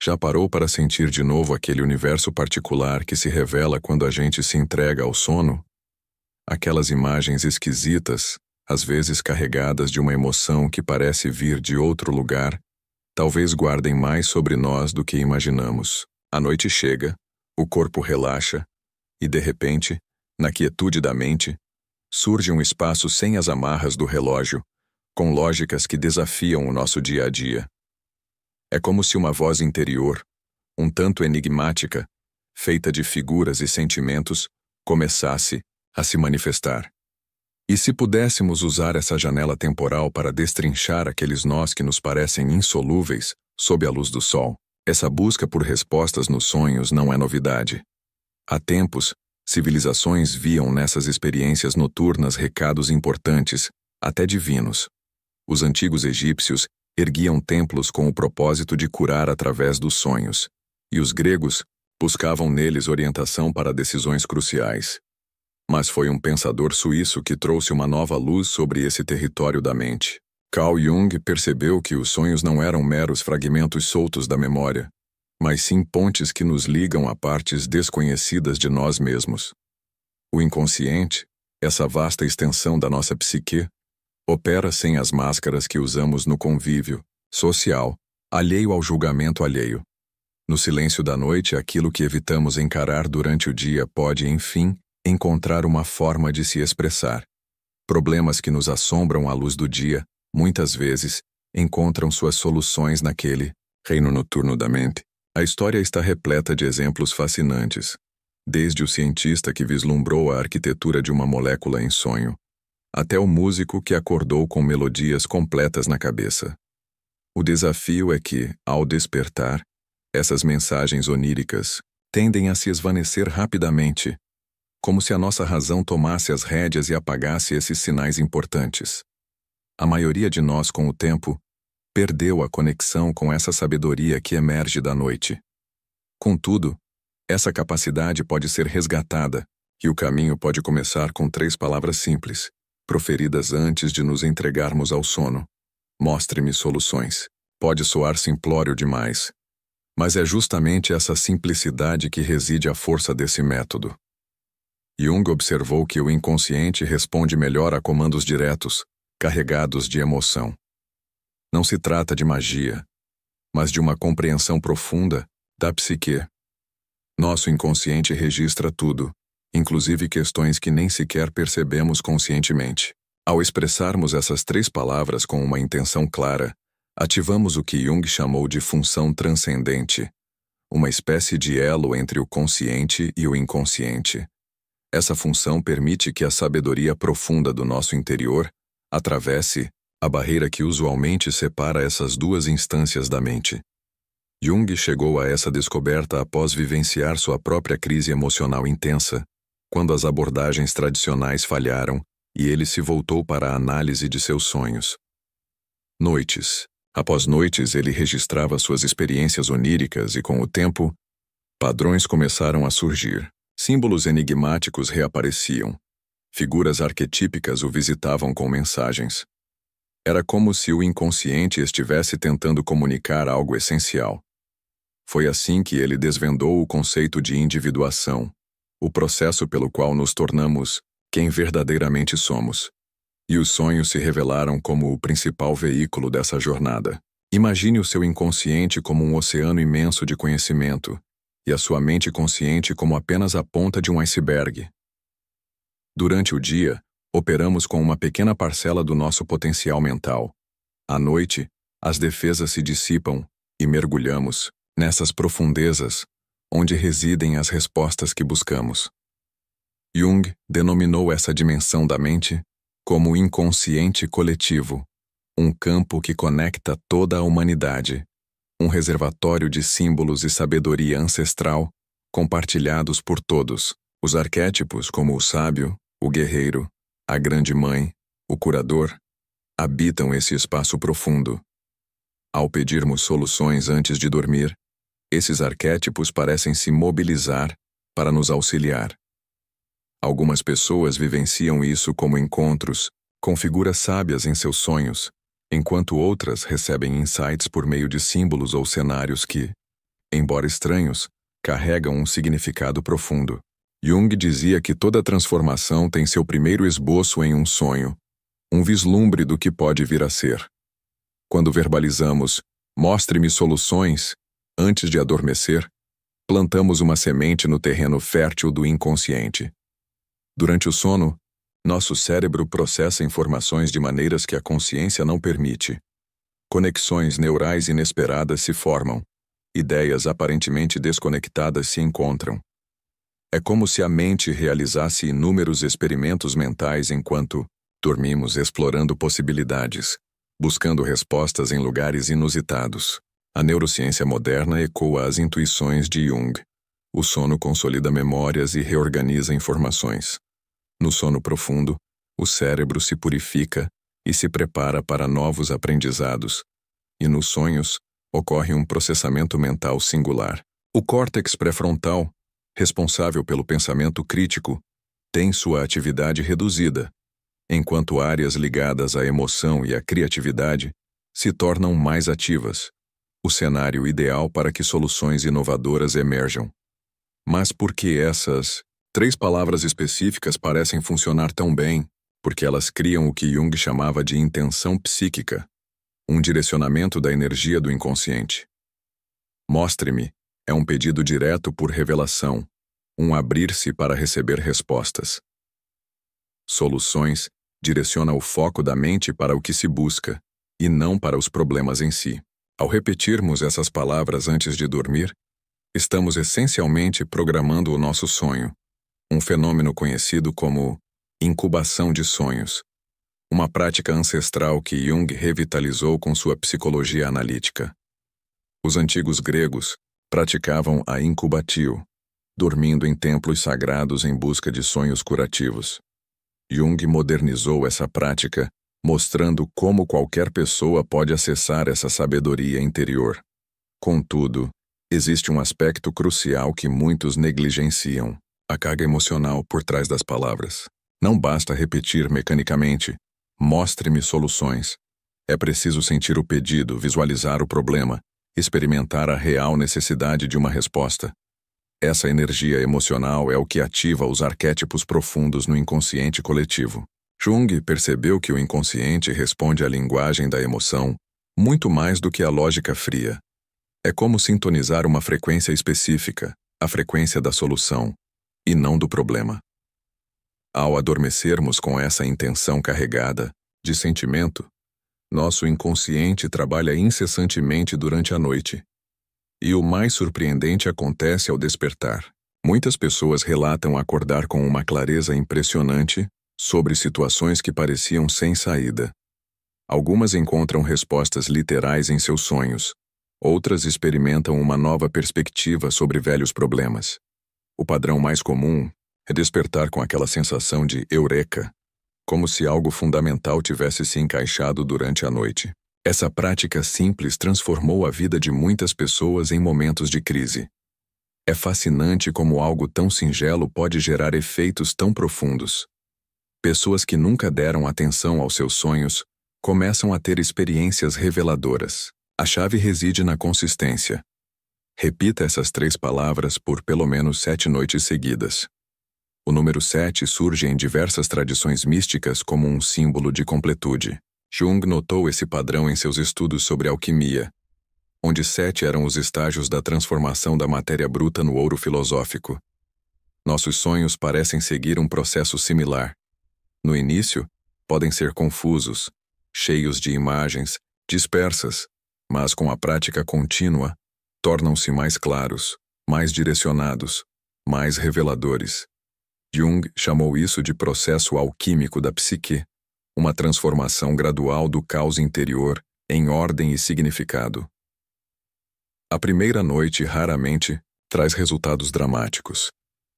Já parou para sentir de novo aquele universo particular que se revela quando a gente se entrega ao sono? Aquelas imagens esquisitas, às vezes carregadas de uma emoção que parece vir de outro lugar, talvez guardem mais sobre nós do que imaginamos. A noite chega, o corpo relaxa, e de repente, na quietude da mente, surge um espaço sem as amarras do relógio, com lógicas que desafiam o nosso dia a dia. É como se uma voz interior, um tanto enigmática, feita de figuras e sentimentos, começasse a se manifestar. E se pudéssemos usar essa janela temporal para destrinchar aqueles nós que nos parecem insolúveis, sob a luz do sol? Essa busca por respostas nos sonhos não é novidade. Há tempos, civilizações viam nessas experiências noturnas recados importantes, até divinos. Os antigos egípcios erguiam templos com o propósito de curar através dos sonhos, e os gregos buscavam neles orientação para decisões cruciais. Mas foi um pensador suíço que trouxe uma nova luz sobre esse território da mente. Carl Jung percebeu que os sonhos não eram meros fragmentos soltos da memória, mas sim pontes que nos ligam a partes desconhecidas de nós mesmos. O inconsciente, essa vasta extensão da nossa psique, opera sem as máscaras que usamos no convívio social, alheio ao julgamento alheio. No silêncio da noite, aquilo que evitamos encarar durante o dia pode, enfim, encontrar uma forma de se expressar. Problemas que nos assombram à luz do dia, muitas vezes, encontram suas soluções naquele reino noturno da mente. A história está repleta de exemplos fascinantes, desde o cientista que vislumbrou a arquitetura de uma molécula em sonho, até o músico que acordou com melodias completas na cabeça. O desafio é que, ao despertar, essas mensagens oníricas tendem a se esvanecer rapidamente, como se a nossa razão tomasse as rédeas e apagasse esses sinais importantes. A maioria de nós, com o tempo, perdeu a conexão com essa sabedoria que emerge da noite. Contudo, essa capacidade pode ser resgatada, e o caminho pode começar com 3 palavras simples, proferidas antes de nos entregarmos ao sono. Mostre-me soluções. Pode soar simplório demais, mas é justamente essa simplicidade que reside a força desse método. Jung observou que o inconsciente responde melhor a comandos diretos, carregados de emoção. Não se trata de magia, mas de uma compreensão profunda da psique. Nosso inconsciente registra tudo, inclusive questões que nem sequer percebemos conscientemente. Ao expressarmos essas 3 palavras com uma intenção clara, ativamos o que Jung chamou de função transcendente, uma espécie de elo entre o consciente e o inconsciente. Essa função permite que a sabedoria profunda do nosso interior atravesse a barreira que usualmente separa essas 2 instâncias da mente. Jung chegou a essa descoberta após vivenciar sua própria crise emocional intensa, quando as abordagens tradicionais falharam e ele se voltou para a análise de seus sonhos. Noites. Após noites, ele registrava suas experiências oníricas e, com o tempo, padrões começaram a surgir. Símbolos enigmáticos reapareciam. Figuras arquetípicas o visitavam com mensagens. Era como se o inconsciente estivesse tentando comunicar algo essencial. Foi assim que ele desvendou o conceito de individuação, o processo pelo qual nos tornamos quem verdadeiramente somos. E os sonhos se revelaram como o principal veículo dessa jornada. Imagine o seu inconsciente como um oceano imenso de conhecimento, e a sua mente consciente como apenas a ponta de um iceberg. Durante o dia, operamos com uma pequena parcela do nosso potencial mental. À noite, as defesas se dissipam e mergulhamos nessas profundezas, onde residem as respostas que buscamos. Jung denominou essa dimensão da mente como inconsciente coletivo, um campo que conecta toda a humanidade, um reservatório de símbolos e sabedoria ancestral compartilhados por todos. Os arquétipos como o sábio, o guerreiro, a grande mãe, o curador, habitam esse espaço profundo. Ao pedirmos soluções antes de dormir, esses arquétipos parecem se mobilizar para nos auxiliar. Algumas pessoas vivenciam isso como encontros com figuras sábias em seus sonhos, enquanto outras recebem insights por meio de símbolos ou cenários que, embora estranhos, carregam um significado profundo. Jung dizia que toda transformação tem seu primeiro esboço em um sonho, um vislumbre do que pode vir a ser. Quando verbalizamos, "mostre-me soluções", antes de adormecer, plantamos uma semente no terreno fértil do inconsciente. Durante o sono, nosso cérebro processa informações de maneiras que a consciência não permite. Conexões neurais inesperadas se formam. Ideias aparentemente desconectadas se encontram. É como se a mente realizasse inúmeros experimentos mentais enquanto dormimos, explorando possibilidades, buscando respostas em lugares inusitados. A neurociência moderna ecoa as intuições de Jung. O sono consolida memórias e reorganiza informações. No sono profundo, o cérebro se purifica e se prepara para novos aprendizados. E nos sonhos, ocorre um processamento mental singular. O córtex pré-frontal, responsável pelo pensamento crítico, tem sua atividade reduzida, enquanto áreas ligadas à emoção e à criatividade se tornam mais ativas. O cenário ideal para que soluções inovadoras emerjam. Mas por que essas 3 palavras específicas parecem funcionar tão bem? Porque elas criam o que Jung chamava de intenção psíquica, um direcionamento da energia do inconsciente. Mostre-me é um pedido direto por revelação, um abrir-se para receber respostas. Soluções direciona o foco da mente para o que se busca, e não para os problemas em si. Ao repetirmos essas palavras antes de dormir, estamos essencialmente programando o nosso sonho, um fenômeno conhecido como incubação de sonhos, uma prática ancestral que Jung revitalizou com sua psicologia analítica. Os antigos gregos praticavam a incubatio, dormindo em templos sagrados em busca de sonhos curativos. Jung modernizou essa prática, mostrando como qualquer pessoa pode acessar essa sabedoria interior. Contudo, existe um aspecto crucial que muitos negligenciam: a carga emocional por trás das palavras. Não basta repetir mecanicamente, "mostre-me soluções". É preciso sentir o pedido, visualizar o problema, experimentar a real necessidade de uma resposta. Essa energia emocional é o que ativa os arquétipos profundos no inconsciente coletivo. Jung percebeu que o inconsciente responde à linguagem da emoção muito mais do que à lógica fria. É como sintonizar uma frequência específica, a frequência da solução, e não do problema. Ao adormecermos com essa intenção carregada de sentimento, nosso inconsciente trabalha incessantemente durante a noite. E o mais surpreendente acontece ao despertar. Muitas pessoas relatam acordar com uma clareza impressionante sobre situações que pareciam sem saída. Algumas encontram respostas literais em seus sonhos. Outras experimentam uma nova perspectiva sobre velhos problemas. O padrão mais comum é despertar com aquela sensação de eureka, como se algo fundamental tivesse se encaixado durante a noite. Essa prática simples transformou a vida de muitas pessoas em momentos de crise. É fascinante como algo tão singelo pode gerar efeitos tão profundos. Pessoas que nunca deram atenção aos seus sonhos começam a ter experiências reveladoras. A chave reside na consistência. Repita essas 3 palavras por pelo menos 7 noites seguidas. O número 7 surge em diversas tradições místicas como um símbolo de completude. Jung notou esse padrão em seus estudos sobre alquimia, onde 7 eram os estágios da transformação da matéria bruta no ouro filosófico. Nossos sonhos parecem seguir um processo similar. No início, podem ser confusos, cheios de imagens, dispersas, mas com a prática contínua, tornam-se mais claros, mais direcionados, mais reveladores. Jung chamou isso de processo alquímico da psique, uma transformação gradual do caos interior em ordem e significado. A primeira noite raramente traz resultados dramáticos.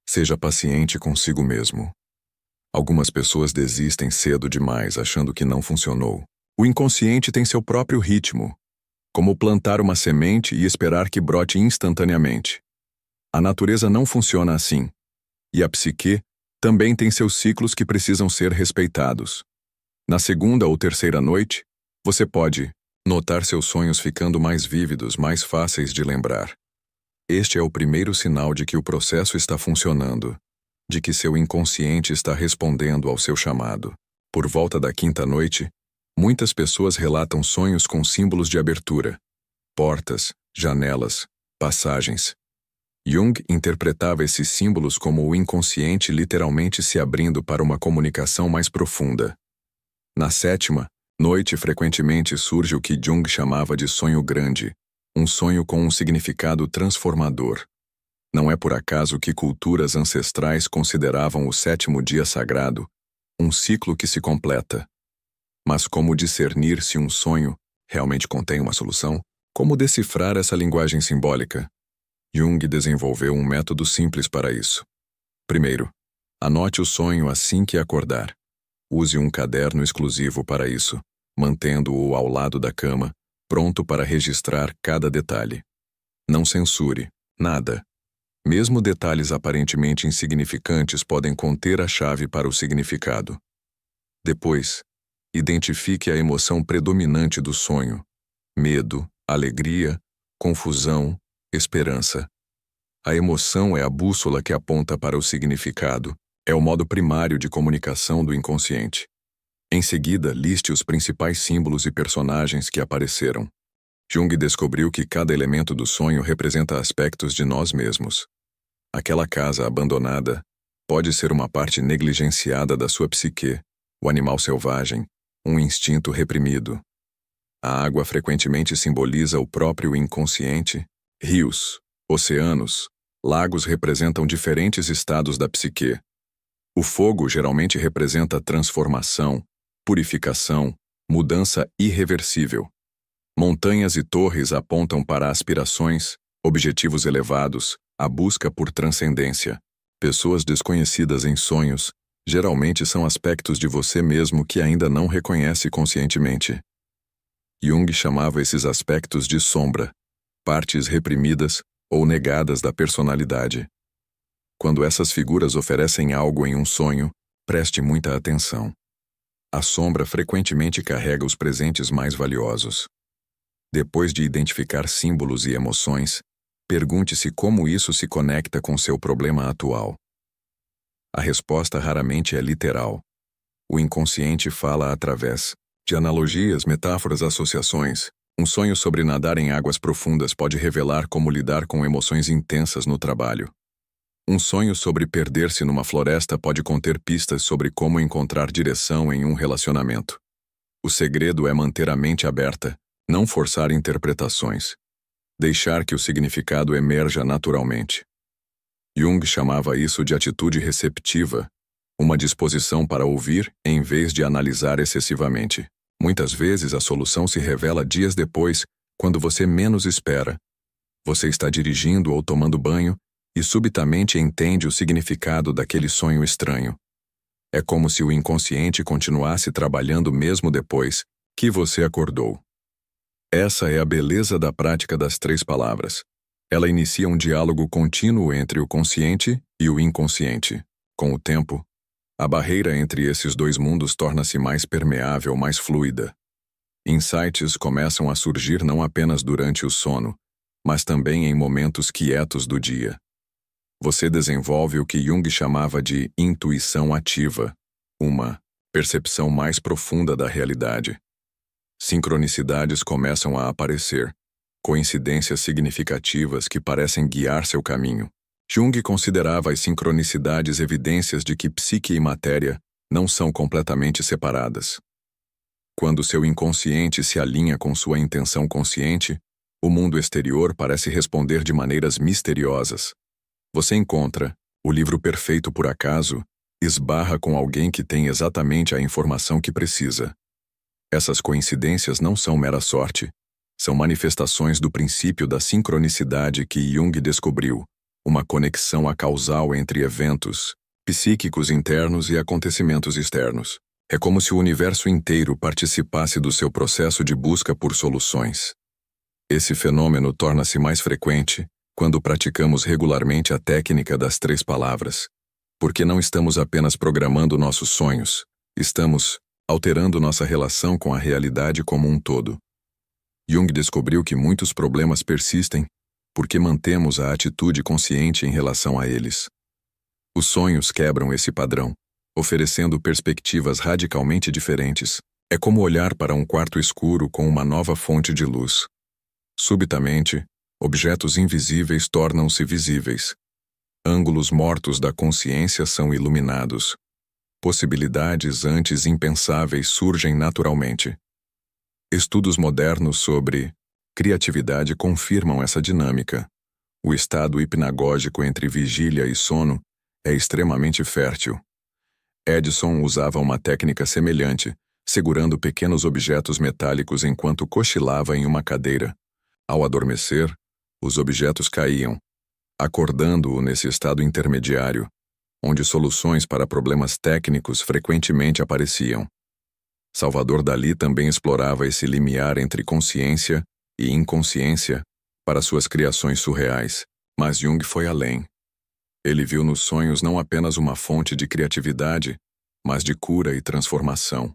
Seja paciente consigo mesmo. Algumas pessoas desistem cedo demais achando que não funcionou. O inconsciente tem seu próprio ritmo, como plantar uma semente e esperar que brote instantaneamente. A natureza não funciona assim, e a psique também tem seus ciclos que precisam ser respeitados. Na segunda ou terceira noite, você pode notar seus sonhos ficando mais vívidos, mais fáceis de lembrar. Este é o primeiro sinal de que o processo está funcionando, de que seu inconsciente está respondendo ao seu chamado. Por volta da quinta noite, muitas pessoas relatam sonhos com símbolos de abertura, portas, janelas, passagens. Jung interpretava esses símbolos como o inconsciente literalmente se abrindo para uma comunicação mais profunda. Na sétima noite, frequentemente surge o que Jung chamava de sonho grande, um sonho com um significado transformador. Não é por acaso que culturas ancestrais consideravam o sétimo dia sagrado, um ciclo que se completa. Mas como discernir se um sonho realmente contém uma solução? Como decifrar essa linguagem simbólica? Jung desenvolveu um método simples para isso. Primeiro, anote o sonho assim que acordar. Use um caderno exclusivo para isso, mantendo-o ao lado da cama, pronto para registrar cada detalhe. Não censure nada. Mesmo detalhes aparentemente insignificantes podem conter a chave para o significado. Depois, identifique a emoção predominante do sonho: medo, alegria, confusão, esperança. A emoção é a bússola que aponta para o significado, é o modo primário de comunicação do inconsciente. Em seguida, liste os principais símbolos e personagens que apareceram. Jung descobriu que cada elemento do sonho representa aspectos de nós mesmos. Aquela casa abandonada pode ser uma parte negligenciada da sua psique, o animal selvagem, um instinto reprimido. A água frequentemente simboliza o próprio inconsciente. Rios, oceanos, lagos representam diferentes estados da psique. O fogo geralmente representa transformação, purificação, mudança irreversível. Montanhas e torres apontam para aspirações, objetivos elevados, a busca por transcendência. Pessoas desconhecidas em sonhos geralmente são aspectos de você mesmo que ainda não reconhece conscientemente. Jung chamava esses aspectos de sombra, partes reprimidas ou negadas da personalidade. Quando essas figuras oferecem algo em um sonho, preste muita atenção. A sombra frequentemente carrega os presentes mais valiosos. Depois de identificar símbolos e emoções, pergunte-se como isso se conecta com seu problema atual. A resposta raramente é literal. O inconsciente fala através de analogias, metáforas, associações. Um sonho sobre nadar em águas profundas pode revelar como lidar com emoções intensas no trabalho. Um sonho sobre perder-se numa floresta pode conter pistas sobre como encontrar direção em um relacionamento. O segredo é manter a mente aberta, não forçar interpretações. Deixar que o significado emerja naturalmente. Jung chamava isso de atitude receptiva, uma disposição para ouvir em vez de analisar excessivamente. Muitas vezes a solução se revela dias depois, quando você menos espera. Você está dirigindo ou tomando banho e subitamente entende o significado daquele sonho estranho. É como se o inconsciente continuasse trabalhando mesmo depois que você acordou. Essa é a beleza da prática das 3 palavras. Ela inicia um diálogo contínuo entre o consciente e o inconsciente. Com o tempo, a barreira entre esses 2 mundos torna-se mais permeável, mais fluida. Insights começam a surgir não apenas durante o sono, mas também em momentos quietos do dia. Você desenvolve o que Jung chamava de intuição ativa, uma percepção mais profunda da realidade. Sincronicidades começam a aparecer, coincidências significativas que parecem guiar seu caminho. Jung considerava as sincronicidades evidências de que psique e matéria não são completamente separadas. Quando seu inconsciente se alinha com sua intenção consciente, o mundo exterior parece responder de maneiras misteriosas. Você encontra o livro perfeito por acaso, esbarra com alguém que tem exatamente a informação que precisa. Essas coincidências não são mera sorte, são manifestações do princípio da sincronicidade que Jung descobriu, uma conexão acausal entre eventos psíquicos internos e acontecimentos externos. É como se o universo inteiro participasse do seu processo de busca por soluções. Esse fenômeno torna-se mais frequente quando praticamos regularmente a técnica das 3 palavras, porque não estamos apenas programando nossos sonhos, estamos alterando nossa relação com a realidade como um todo. Jung descobriu que muitos problemas persistem porque mantemos a atitude consciente em relação a eles. Os sonhos quebram esse padrão, oferecendo perspectivas radicalmente diferentes. É como olhar para um quarto escuro com uma nova fonte de luz. Subitamente, objetos invisíveis tornam-se visíveis. Ângulos mortos da consciência são iluminados. Possibilidades antes impensáveis surgem naturalmente. Estudos modernos sobre criatividade confirmam essa dinâmica. O estado hipnagógico entre vigília e sono é extremamente fértil. Edison usava uma técnica semelhante, segurando pequenos objetos metálicos enquanto cochilava em uma cadeira. Ao adormecer, os objetos caíam, acordando-o nesse estado intermediário, onde soluções para problemas técnicos frequentemente apareciam. Salvador Dalí também explorava esse limiar entre consciência e inconsciência para suas criações surreais, mas Jung foi além. Ele viu nos sonhos não apenas uma fonte de criatividade, mas de cura e transformação.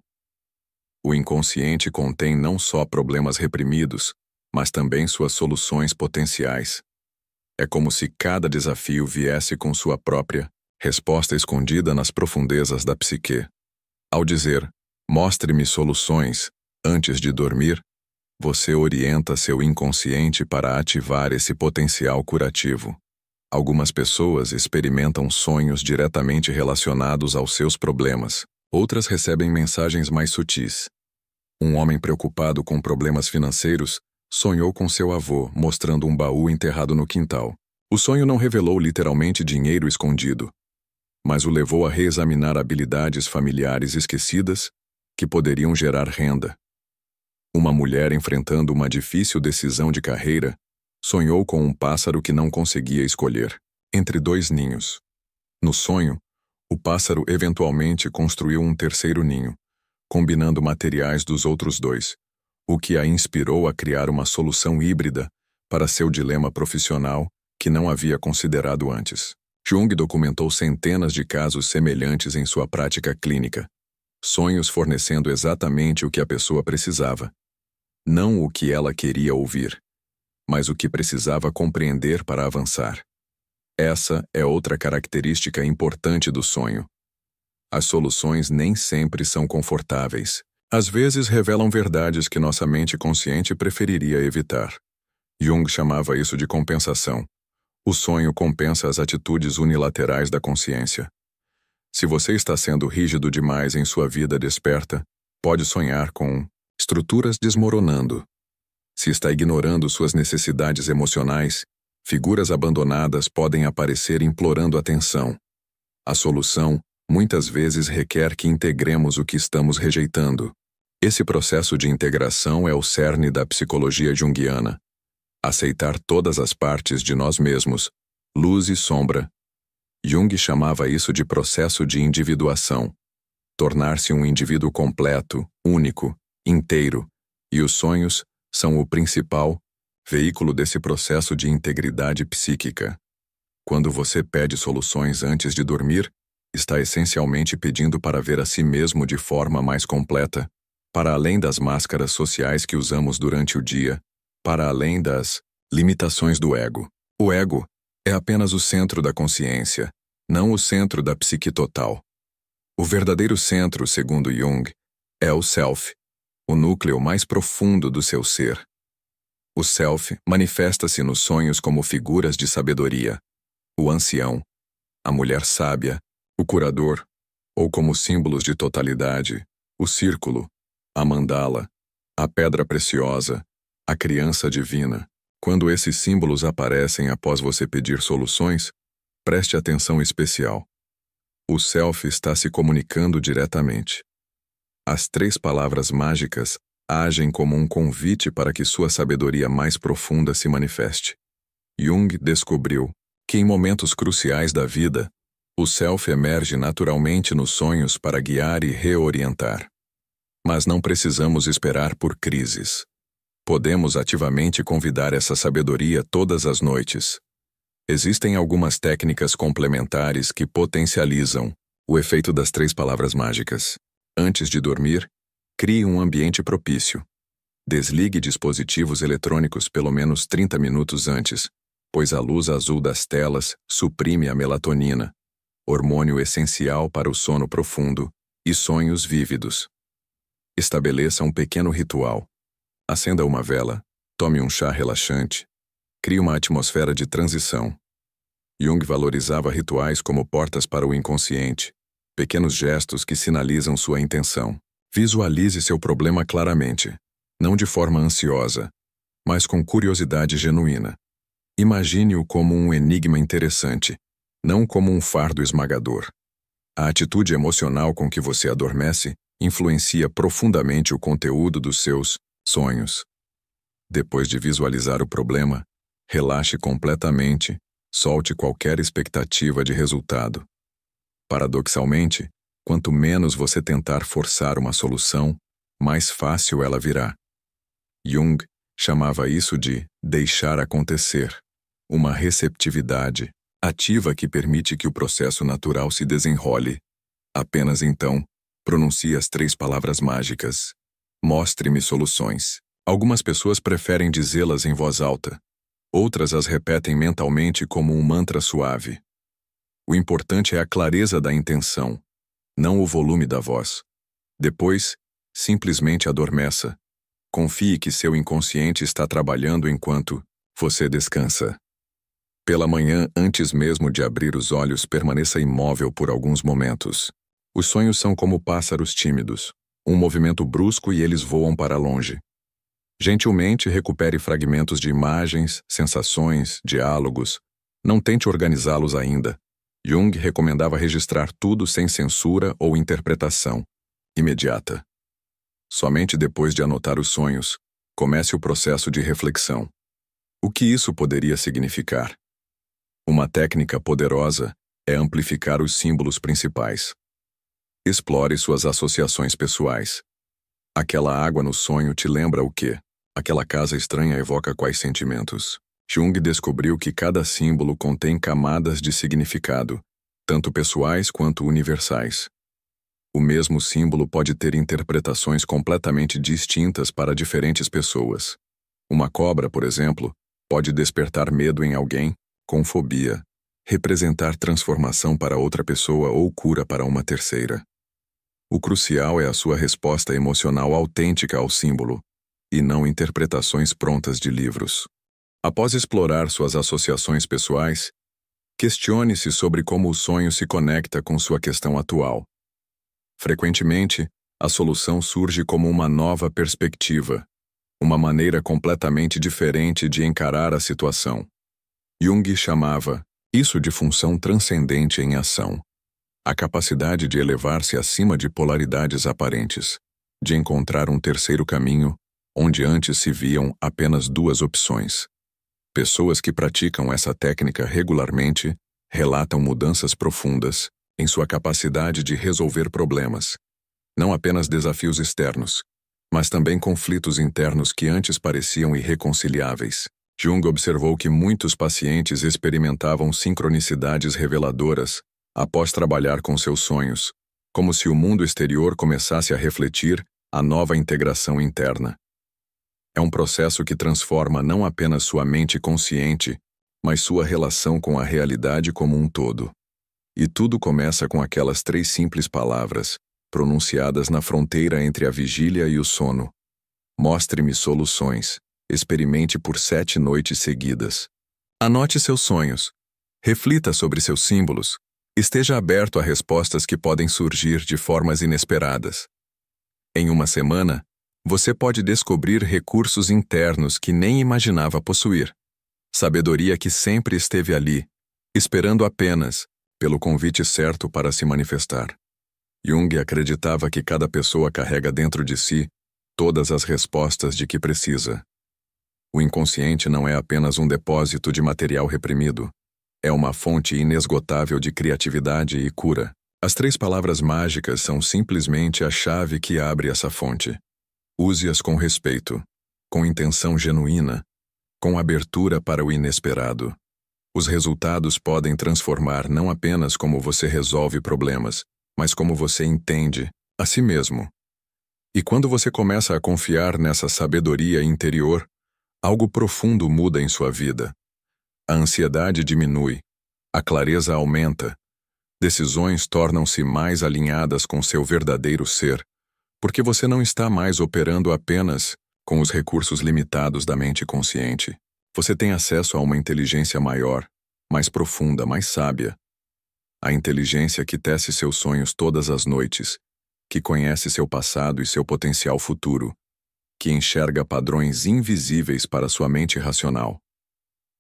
O inconsciente contém não só problemas reprimidos, mas também suas soluções potenciais. É como se cada desafio viesse com sua própria resposta escondida nas profundezas da psique. Ao dizer, mostre-me soluções, antes de dormir, você orienta seu inconsciente para ativar esse potencial curativo. Algumas pessoas experimentam sonhos diretamente relacionados aos seus problemas. Outras recebem mensagens mais sutis. Um homem preocupado com problemas financeiros sonhou com seu avô, mostrando um baú enterrado no quintal. O sonho não revelou literalmente dinheiro escondido, mas o levou a reexaminar habilidades familiares esquecidas que poderiam gerar renda. Uma mulher enfrentando uma difícil decisão de carreira sonhou com um pássaro que não conseguia escolher entre dois ninhos. No sonho, o pássaro eventualmente construiu um terceiro ninho, combinando materiais dos outros dois, o que a inspirou a criar uma solução híbrida para seu dilema profissional que não havia considerado antes. Jung documentou centenas de casos semelhantes em sua prática clínica, sonhos fornecendo exatamente o que a pessoa precisava, não o que ela queria ouvir, mas o que precisava compreender para avançar. Essa é outra característica importante do sonho. As soluções nem sempre são confortáveis. Às vezes revelam verdades que nossa mente consciente preferiria evitar. Jung chamava isso de compensação. O sonho compensa as atitudes unilaterais da consciência. Se você está sendo rígido demais em sua vida desperta, pode sonhar com estruturas desmoronando. Se está ignorando suas necessidades emocionais, figuras abandonadas podem aparecer implorando atenção. A solução muitas vezes requer que integremos o que estamos rejeitando. Esse processo de integração é o cerne da psicologia junguiana. Aceitar todas as partes de nós mesmos, luz e sombra. Jung chamava isso de processo de individuação. Tornar-se um indivíduo completo, único, inteiro, e os sonhos são o principal veículo desse processo de integridade psíquica. Quando você pede soluções antes de dormir, está essencialmente pedindo para ver a si mesmo de forma mais completa, para além das máscaras sociais que usamos durante o dia, para além das limitações do ego. O ego é apenas o centro da consciência, não o centro da psique total. O verdadeiro centro, segundo Jung, é o self, o núcleo mais profundo do seu ser. O self manifesta-se nos sonhos como figuras de sabedoria, o ancião, a mulher sábia, o curador, ou como símbolos de totalidade, o círculo, a mandala, a pedra preciosa, a criança divina. Quando esses símbolos aparecem após você pedir soluções, preste atenção especial. O self está se comunicando diretamente. As 3 palavras mágicas agem como um convite para que sua sabedoria mais profunda se manifeste. Jung descobriu que em momentos cruciais da vida, o self emerge naturalmente nos sonhos para guiar e reorientar. Mas não precisamos esperar por crises. Podemos ativamente convidar essa sabedoria todas as noites. Existem algumas técnicas complementares que potencializam o efeito das 3 palavras mágicas. Antes de dormir, crie um ambiente propício. Desligue dispositivos eletrônicos pelo menos 30 minutos antes, pois a luz azul das telas suprime a melatonina, hormônio essencial para o sono profundo e sonhos vívidos. Estabeleça um pequeno ritual. Acenda uma vela, tome um chá relaxante, crie uma atmosfera de transição. Jung valorizava rituais como portas para o inconsciente, pequenos gestos que sinalizam sua intenção. Visualize seu problema claramente, não de forma ansiosa, mas com curiosidade genuína. Imagine-o como um enigma interessante, não como um fardo esmagador. A atitude emocional com que você adormece influencia profundamente o conteúdo dos seus sonhos. Depois de visualizar o problema, relaxe completamente, solte qualquer expectativa de resultado. Paradoxalmente, quanto menos você tentar forçar uma solução, mais fácil ela virá. Jung chamava isso de deixar acontecer, uma receptividade ativa que permite que o processo natural se desenrole. Apenas então, pronuncie as 3 palavras mágicas. Mostre-me soluções. Algumas pessoas preferem dizê-las em voz alta. Outras as repetem mentalmente como um mantra suave. O importante é a clareza da intenção, não o volume da voz. Depois, simplesmente adormeça. Confie que seu inconsciente está trabalhando enquanto você descansa. Pela manhã, antes mesmo de abrir os olhos, permaneça imóvel por alguns momentos. Os sonhos são como pássaros tímidos. Um movimento brusco e eles voam para longe. Gentilmente recupere fragmentos de imagens, sensações, diálogos. Não tente organizá-los ainda. Jung recomendava registrar tudo sem censura ou interpretação imediata. Somente depois de anotar os sonhos, comece o processo de reflexão. O que isso poderia significar? Uma técnica poderosa é amplificar os símbolos principais. Explore suas associações pessoais. Aquela água no sonho te lembra o quê? Aquela casa estranha evoca quais sentimentos? Jung descobriu que cada símbolo contém camadas de significado, tanto pessoais quanto universais. O mesmo símbolo pode ter interpretações completamente distintas para diferentes pessoas. Uma cobra, por exemplo, pode despertar medo em alguém, com fobia, representar transformação para outra pessoa ou cura para uma terceira. O crucial é a sua resposta emocional autêntica ao símbolo, e não interpretações prontas de livros. Após explorar suas associações pessoais, questione-se sobre como o sonho se conecta com sua questão atual. Frequentemente, a solução surge como uma nova perspectiva, uma maneira completamente diferente de encarar a situação. Jung chamava isso de função transcendente em ação, a capacidade de elevar-se acima de polaridades aparentes, de encontrar um terceiro caminho onde antes se viam apenas 2 opções. Pessoas que praticam essa técnica regularmente relatam mudanças profundas em sua capacidade de resolver problemas, não apenas desafios externos, mas também conflitos internos que antes pareciam irreconciliáveis. Jung observou que muitos pacientes experimentavam sincronicidades reveladoras após trabalhar com seus sonhos, como se o mundo exterior começasse a refletir a nova integração interna. É um processo que transforma não apenas sua mente consciente, mas sua relação com a realidade como um todo. E tudo começa com aquelas 3 simples palavras, pronunciadas na fronteira entre a vigília e o sono. Mostre-me soluções. Experimente por 7 noites seguidas. Anote seus sonhos. Reflita sobre seus símbolos. Esteja aberto a respostas que podem surgir de formas inesperadas. Em uma semana, você pode descobrir recursos internos que nem imaginava possuir. Sabedoria que sempre esteve ali, esperando apenas pelo convite certo para se manifestar. Jung acreditava que cada pessoa carrega dentro de si todas as respostas de que precisa. O inconsciente não é apenas um depósito de material reprimido. É uma fonte inesgotável de criatividade e cura. As 3 palavras mágicas são simplesmente a chave que abre essa fonte. Use-as com respeito, com intenção genuína, com abertura para o inesperado. Os resultados podem transformar não apenas como você resolve problemas, mas como você entende a si mesmo. E quando você começa a confiar nessa sabedoria interior, algo profundo muda em sua vida. A ansiedade diminui, a clareza aumenta, decisões tornam-se mais alinhadas com seu verdadeiro ser, porque você não está mais operando apenas com os recursos limitados da mente consciente. Você tem acesso a uma inteligência maior, mais profunda, mais sábia. A inteligência que tece seus sonhos todas as noites, que conhece seu passado e seu potencial futuro, que enxerga padrões invisíveis para sua mente racional.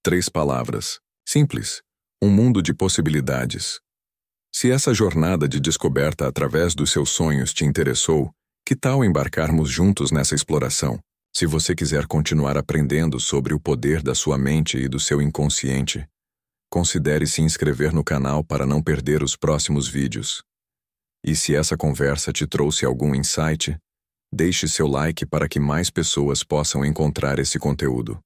3 palavras. Simples. Um mundo de possibilidades. Se essa jornada de descoberta através dos seus sonhos te interessou, que tal embarcarmos juntos nessa exploração? Se você quiser continuar aprendendo sobre o poder da sua mente e do seu inconsciente, considere se inscrever no canal para não perder os próximos vídeos. E se essa conversa te trouxe algum insight, deixe seu like para que mais pessoas possam encontrar esse conteúdo.